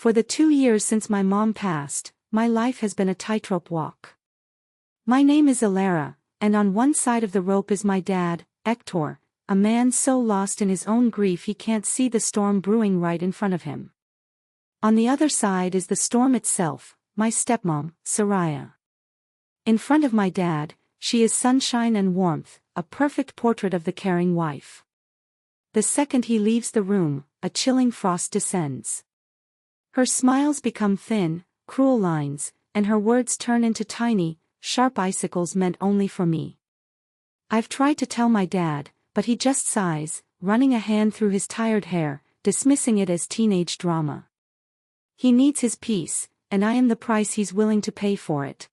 For the 2 years since my mom passed, my life has been a tightrope walk. My name is Alara, and on one side of the rope is my dad, Hector, a man so lost in his own grief he can't see the storm brewing right in front of him. On the other side is the storm itself, my stepmom, Soraya. In front of my dad, she is sunshine and warmth, a perfect portrait of the caring wife. The second he leaves the room, a chilling frost descends. Her smiles become thin, cruel lines, and her words turn into tiny, sharp icicles meant only for me. I've tried to tell my dad, but he just sighs, running a hand through his tired hair, dismissing it as teenage drama. He needs his peace, and I am the price he's willing to pay for it.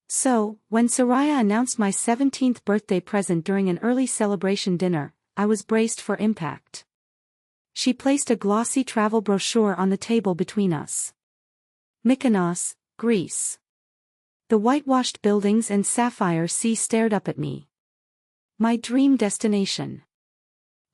So, when Soraya announced my 17th birthday present during an early celebration dinner, I was braced for impact. She placed a glossy travel brochure on the table between us. Mykonos, Greece. The whitewashed buildings and sapphire sea stared up at me. My dream destination.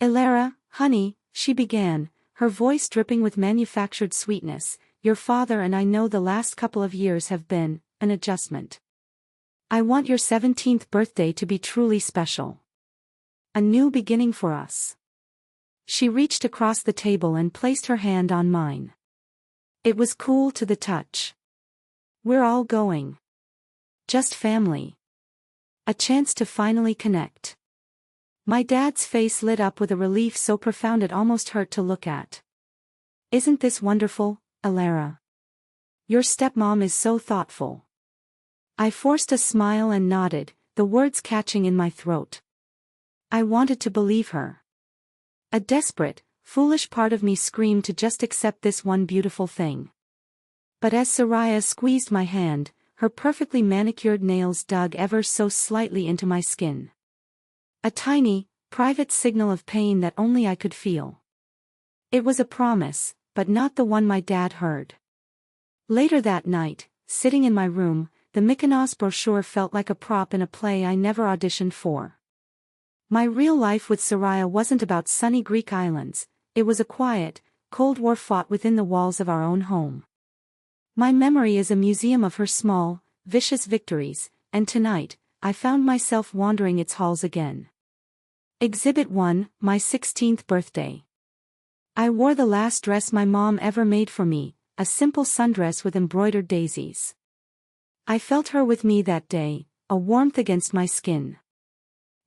Alara, honey, she began, her voice dripping with manufactured sweetness, your father and I know the last couple of years have been an adjustment. I want your 17th birthday to be truly special. A new beginning for us. She reached across the table and placed her hand on mine. It was cool to the touch. We're all going. Just family. A chance to finally connect. My dad's face lit up with a relief so profound it almost hurt to look at. Isn't this wonderful, Alara? Your stepmom is so thoughtful. I forced a smile and nodded, the words catching in my throat. I wanted to believe her. A desperate, foolish part of me screamed to just accept this one beautiful thing. But as Soraya squeezed my hand, her perfectly manicured nails dug ever so slightly into my skin. A tiny, private signal of pain that only I could feel. It was a promise, but not the one my dad heard. Later that night, sitting in my room, the Mykonos brochure felt like a prop in a play I never auditioned for. My real life with Soraya wasn't about sunny Greek islands, it was a quiet, Cold War fought within the walls of our own home. My memory is a museum of her small, vicious victories, and tonight, I found myself wandering its halls again. Exhibit 1, my 16th birthday. I wore the last dress my mom ever made for me, a simple sundress with embroidered daisies. I felt her with me that day, a warmth against my skin.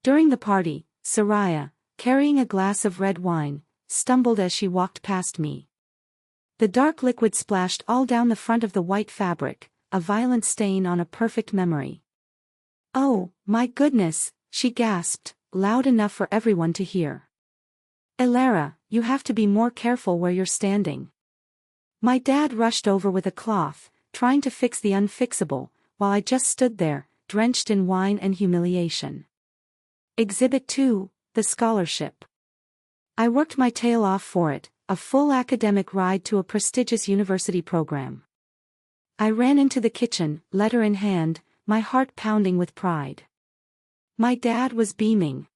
During the party, Soraya, carrying a glass of red wine, stumbled as she walked past me. The dark liquid splashed all down the front of the white fabric, a violent stain on a perfect memory. Oh, my goodness, she gasped, loud enough for everyone to hear. Alara, you have to be more careful where you're standing. My dad rushed over with a cloth, trying to fix the unfixable, while I just stood there, drenched in wine and humiliation. Exhibit 2, the scholarship. I worked my tail off for it, a full academic ride to a prestigious university program. I ran into the kitchen, letter in hand, my heart pounding with pride. My dad was beaming.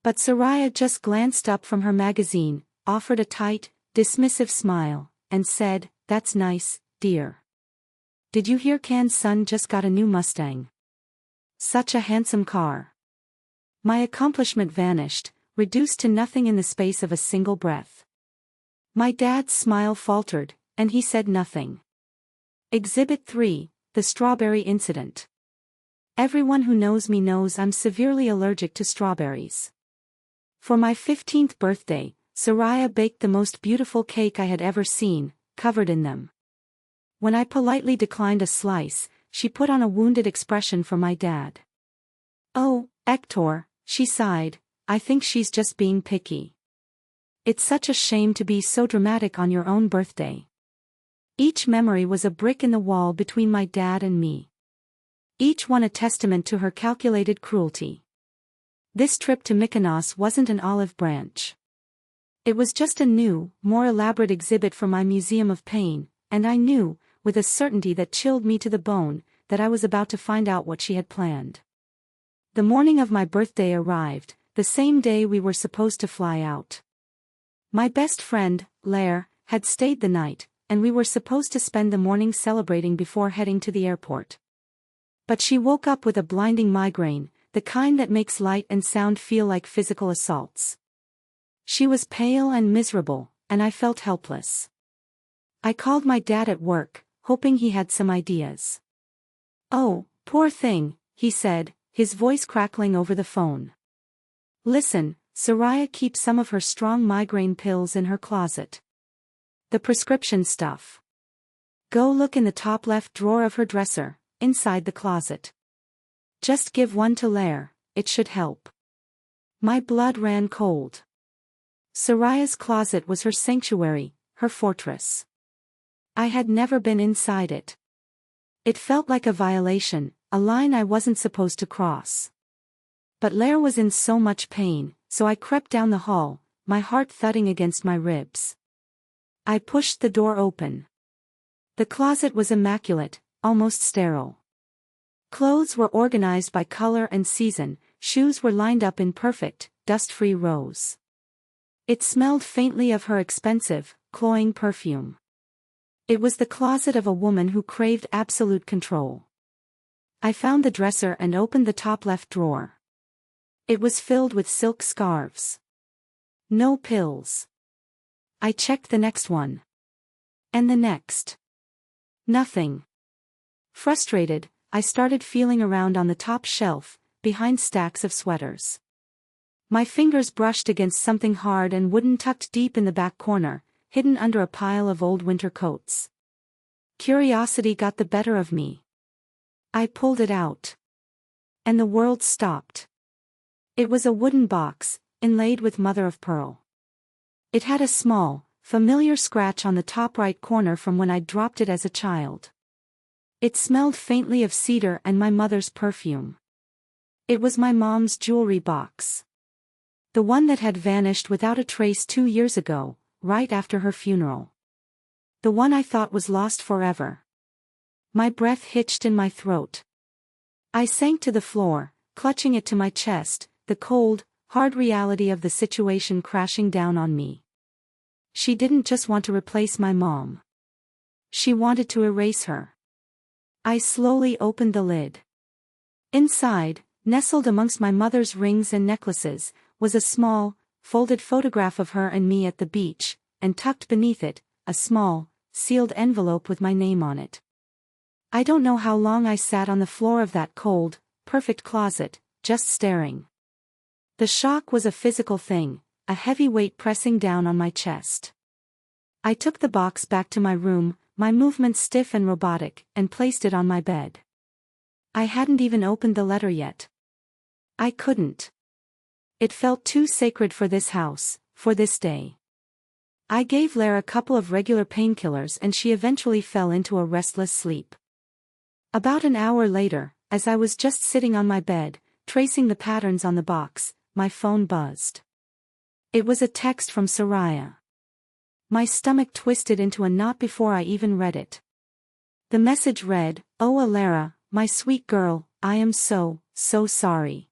But Soraya just glanced up from her magazine, offered a tight, dismissive smile, and said, "That's nice, dear. Did you hear Can's son just got a new Mustang? Such a handsome car." My accomplishment vanished, reduced to nothing in the space of a single breath. My dad's smile faltered, and he said nothing. Exhibit 3, the strawberry incident. Everyone who knows me knows I'm severely allergic to strawberries. For my 15th birthday, Soraya baked the most beautiful cake I had ever seen, covered in them. When I politely declined a slice, she put on a wounded expression for my dad. "Oh, Hector," she sighed, "I think she's just being picky. It's such a shame to be so dramatic on your own birthday." Each memory was a brick in the wall between my dad and me. Each one a testament to her calculated cruelty. This trip to Mykonos wasn't an olive branch. It was just a new, more elaborate exhibit for my museum of pain, and I knew, with a certainty that chilled me to the bone, that I was about to find out what she had planned. The morning of my birthday arrived, the same day we were supposed to fly out. My best friend, Lair, had stayed the night, and we were supposed to spend the morning celebrating before heading to the airport. But she woke up with a blinding migraine, the kind that makes light and sound feel like physical assaults. She was pale and miserable, and I felt helpless. I called my dad at work, hoping he had some ideas. "Oh, poor thing," he said, his voice crackling over the phone. "Listen, Soraya keeps some of her strong migraine pills in her closet. The prescription stuff. Go look in the top left drawer of her dresser, inside the closet. Just give one to Lair, it should help." My blood ran cold. Soraya's closet was her sanctuary, her fortress. I had never been inside it. It felt like a violation, a line I wasn't supposed to cross. But Lair was in so much pain, so I crept down the hall, my heart thudding against my ribs. I pushed the door open. The closet was immaculate, almost sterile. Clothes were organized by color and season, shoes were lined up in perfect, dust-free rows. It smelled faintly of her expensive, cloying perfume. It was the closet of a woman who craved absolute control. I found the dresser and opened the top left drawer. It was filled with silk scarves. No pills. I checked the next one. And the next. Nothing. Frustrated, I started feeling around on the top shelf, behind stacks of sweaters. My fingers brushed against something hard and wooden tucked deep in the back corner, hidden under a pile of old winter coats. Curiosity got the better of me. I pulled it out. And the world stopped. It was a wooden box, inlaid with mother of pearl. It had a small, familiar scratch on the top right corner from when I'd dropped it as a child. It smelled faintly of cedar and my mother's perfume. It was my mom's jewelry box. The one that had vanished without a trace 2 years ago, right after her funeral. The one I thought was lost forever. My breath hitched in my throat. I sank to the floor, clutching it to my chest, the cold, hard reality of the situation crashing down on me. She didn't just want to replace my mom. She wanted to erase her. I slowly opened the lid. Inside, nestled amongst my mother's rings and necklaces, was a small, folded photograph of her and me at the beach, and tucked beneath it, a small, sealed envelope with my name on it. I don't know how long I sat on the floor of that cold, perfect closet, just staring. The shock was a physical thing, a heavy weight pressing down on my chest. I took the box back to my room, my movements stiff and robotic, and placed it on my bed. I hadn't even opened the letter yet. I couldn't. It felt too sacred for this house, for this day. I gave Lara a couple of regular painkillers and she eventually fell into a restless sleep. About an hour later, as I was just sitting on my bed, tracing the patterns on the box, my phone buzzed. It was a text from Soraya. My stomach twisted into a knot before I even read it. The message read, "Oh Alara, my sweet girl, I am so sorry.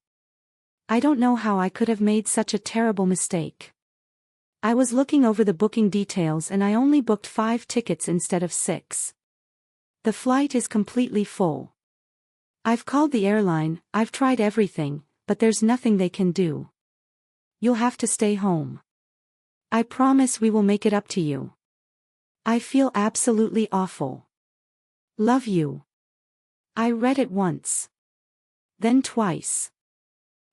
I don't know how I could have made such a terrible mistake. I was looking over the booking details and I only booked 5 tickets instead of 6. The flight is completely full. I've called the airline, I've tried everything, but there's nothing they can do. You'll have to stay home. I promise we will make it up to you. I feel absolutely awful. Love you." I read it once. Then twice.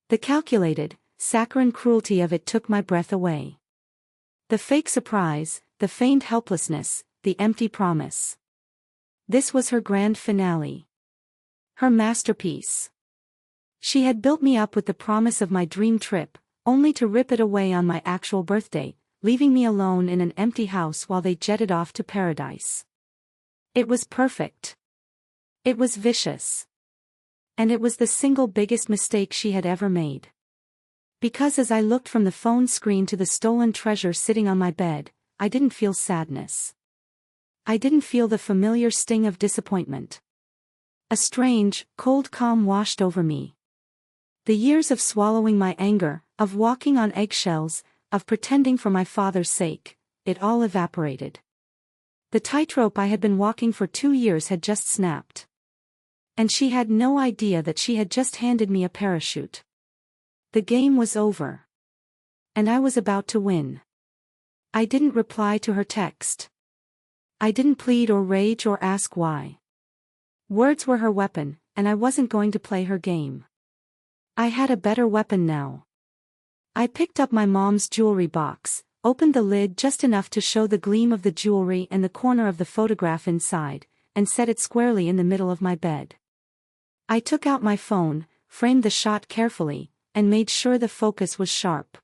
The calculated, saccharine cruelty of it took my breath away. The fake surprise, the feigned helplessness, the empty promise. This was her grand finale. Her masterpiece. She had built me up with the promise of my dream trip, only to rip it away on my actual birthday, leaving me alone in an empty house while they jetted off to paradise. It was perfect. It was vicious. And it was the single biggest mistake she had ever made. Because as I looked from the phone screen to the stolen treasure sitting on my bed, I didn't feel sadness. I didn't feel the familiar sting of disappointment. A strange, cold calm washed over me. The years of swallowing my anger, of walking on eggshells, of pretending for my father's sake, it all evaporated. The tightrope I had been walking for 2 years had just snapped. And she had no idea that she had just handed me a parachute. The game was over. And I was about to win. I didn't reply to her text. I didn't plead or rage or ask why. Words were her weapon, and I wasn't going to play her game. I had a better weapon now. I picked up my mom's jewelry box, opened the lid just enough to show the gleam of the jewelry and the corner of the photograph inside, and set it squarely in the middle of my bed. I took out my phone, framed the shot carefully, and made sure the focus was sharp.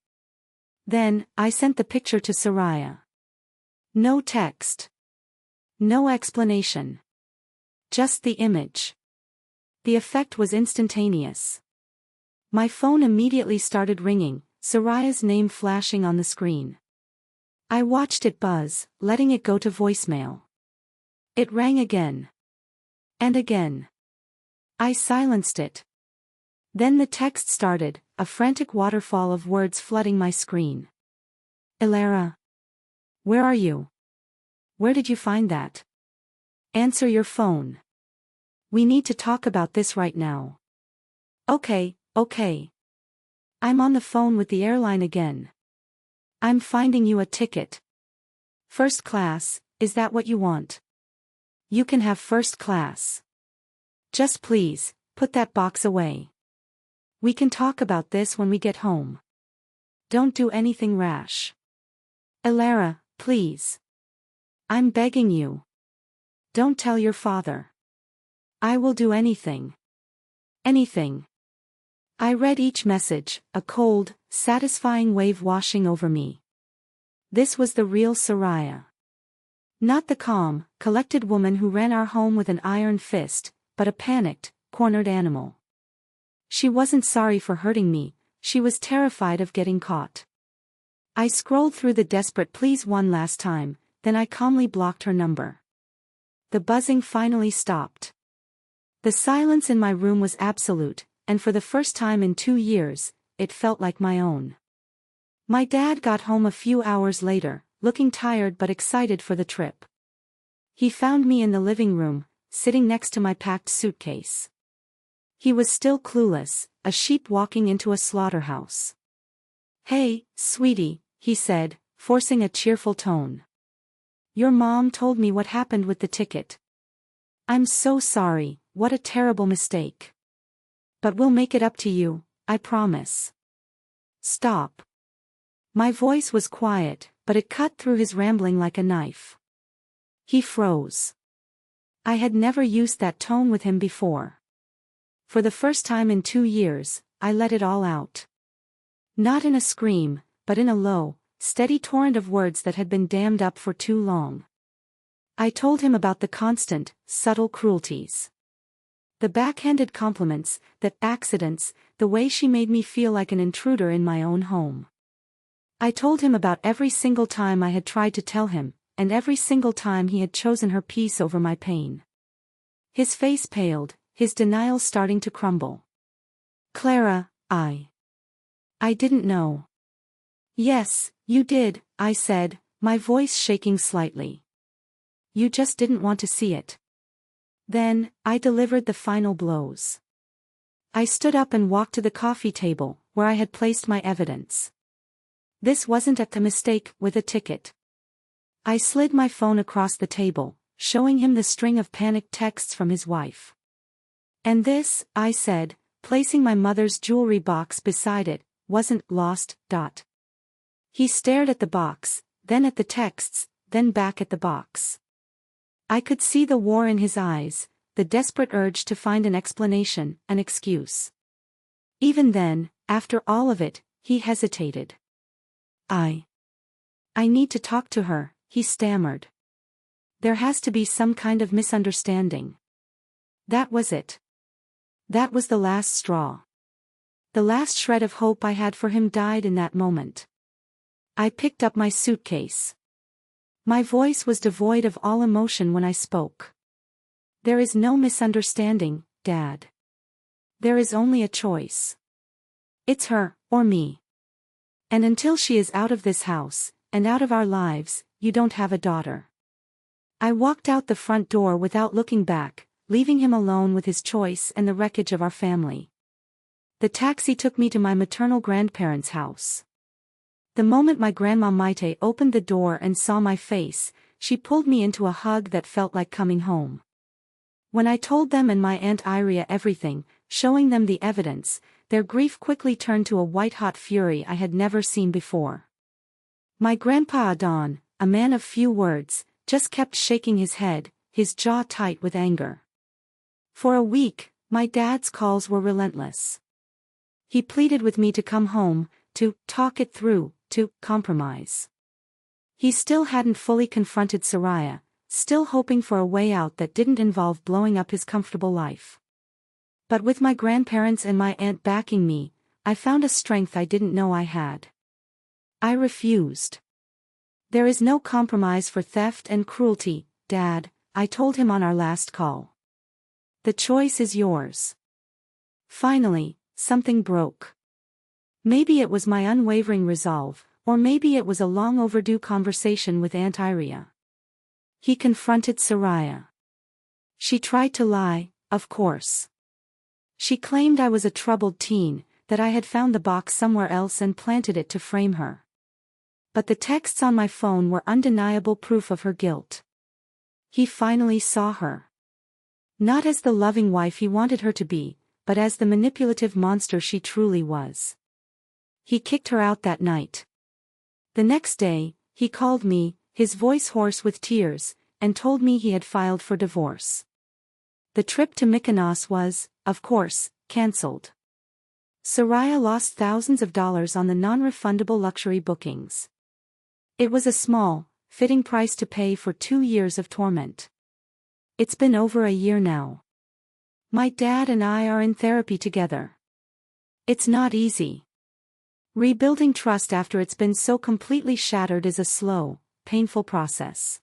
Then, I sent the picture to Soraya. No text. No explanation. Just the image. The effect was instantaneous. My phone immediately started ringing, Soraya's name flashing on the screen. I watched it buzz, letting it go to voicemail. It rang again. And again. I silenced it. Then the text started, a frantic waterfall of words flooding my screen. Elara. Where are you? Where did you find that? Answer your phone. We need to talk about this right now. Okay. I'm on the phone with the airline again. I'm finding you a ticket. First class, is that what you want? You can have first class. Just please, put that box away. We can talk about this when we get home. Don't do anything rash. Elara, please. I'm begging you. Don't tell your father. I will do anything. Anything. I read each message, a cold, satisfying wave washing over me. This was the real Soraya. Not the calm, collected woman who ran our home with an iron fist, but a panicked, cornered animal. She wasn't sorry for hurting me, she was terrified of getting caught. I scrolled through the desperate pleas one last time, then I calmly blocked her number. The buzzing finally stopped. The silence in my room was absolute, and for the first time in 2 years, it felt like my own. My dad got home a few hours later, looking tired but excited for the trip. He found me in the living room, sitting next to my packed suitcase. He was still clueless, a sheep walking into a slaughterhouse. Hey, sweetie, he said, forcing a cheerful tone. Your mom told me what happened with the ticket. I'm so sorry, what a terrible mistake. But we'll make it up to you, I promise. Stop. My voice was quiet, but it cut through his rambling like a knife. He froze. I had never used that tone with him before. For the first time in 2 years, I let it all out. Not in a scream, but in a low, steady torrent of words that had been dammed up for too long. I told him about the constant, subtle cruelties. The backhanded compliments, the accidents, the way she made me feel like an intruder in my own home. I told him about every single time I had tried to tell him, and every single time he had chosen her peace over my pain. His face paled, his denial starting to crumble. Clara, I didn't know. Yes, you did, I said, my voice shaking slightly. You just didn't want to see it. Then, I delivered the final blows. I stood up and walked to the coffee table, where I had placed my evidence. This wasn't a mistake with a ticket. I slid my phone across the table, showing him the string of panicked texts from his wife. And this, I said, placing my mother's jewelry box beside it, wasn't lost. He stared at the box, then at the texts, then back at the box. I could see the war in his eyes, the desperate urge to find an explanation, an excuse. Even then, after all of it, he hesitated. I need to talk to her, he stammered. There has to be some kind of misunderstanding. That was it. That was the last straw. The last shred of hope I had for him died in that moment. I picked up my suitcase. My voice was devoid of all emotion when I spoke. There is no misunderstanding, Dad. There is only a choice. It's her, or me. And until she is out of this house, and out of our lives, you don't have a daughter. I walked out the front door without looking back, leaving him alone with his choice and the wreckage of our family. The taxi took me to my maternal grandparents' house. The moment my grandma Maite opened the door and saw my face, she pulled me into a hug that felt like coming home. When I told them and my Aunt Iria everything, showing them the evidence, their grief quickly turned to a white-hot fury I had never seen before. My grandpa Adon, a man of few words, just kept shaking his head, his jaw tight with anger. For a week, my dad's calls were relentless. He pleaded with me to come home, to talk it through, to compromise. He still hadn't fully confronted Soraya, still hoping for a way out that didn't involve blowing up his comfortable life. But with my grandparents and my aunt backing me, I found a strength I didn't know I had. I refused. There is no compromise for theft and cruelty, Dad, I told him on our last call. The choice is yours. Finally, something broke. Maybe it was my unwavering resolve, or maybe it was a long overdue conversation with Aunt Iria. He confronted Soraya. She tried to lie, of course. She claimed I was a troubled teen, that I had found the box somewhere else and planted it to frame her. But the texts on my phone were undeniable proof of her guilt. He finally saw her. Not as the loving wife he wanted her to be, but as the manipulative monster she truly was. He kicked her out that night. The next day, he called me, his voice hoarse with tears, and told me he had filed for divorce. The trip to Mykonos was, of course, cancelled. Soraya lost thousands of dollars on the non-refundable luxury bookings. It was a small, fitting price to pay for 2 years of torment. It's been over a year now. My dad and I are in therapy together. It's not easy. Rebuilding trust after it's been so completely shattered is a slow, painful process.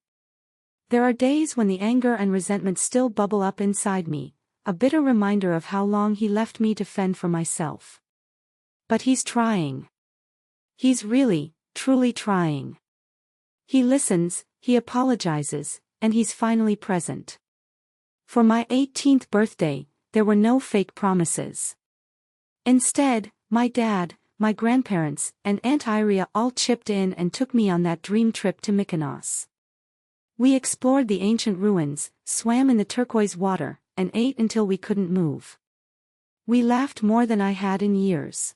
There are days when the anger and resentment still bubble up inside me, a bitter reminder of how long he left me to fend for myself. But he's trying. He's really, truly trying. He listens, he apologizes, and he's finally present. For my 18th birthday, there were no fake promises. Instead, my dad, my grandparents, and Aunt Iria all chipped in and took me on that dream trip to Mykonos. We explored the ancient ruins, swam in the turquoise water, and ate until we couldn't move. We laughed more than I had in years.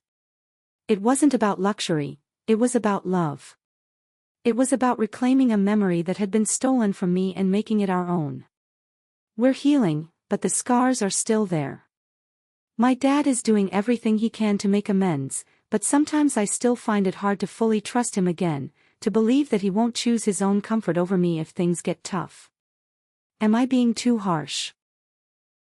It wasn't about luxury, it was about love. It was about reclaiming a memory that had been stolen from me and making it our own. We're healing, but the scars are still there. My dad is doing everything he can to make amends, but sometimes I still find it hard to fully trust him again, to believe that he won't choose his own comfort over me if things get tough. Am I being too harsh?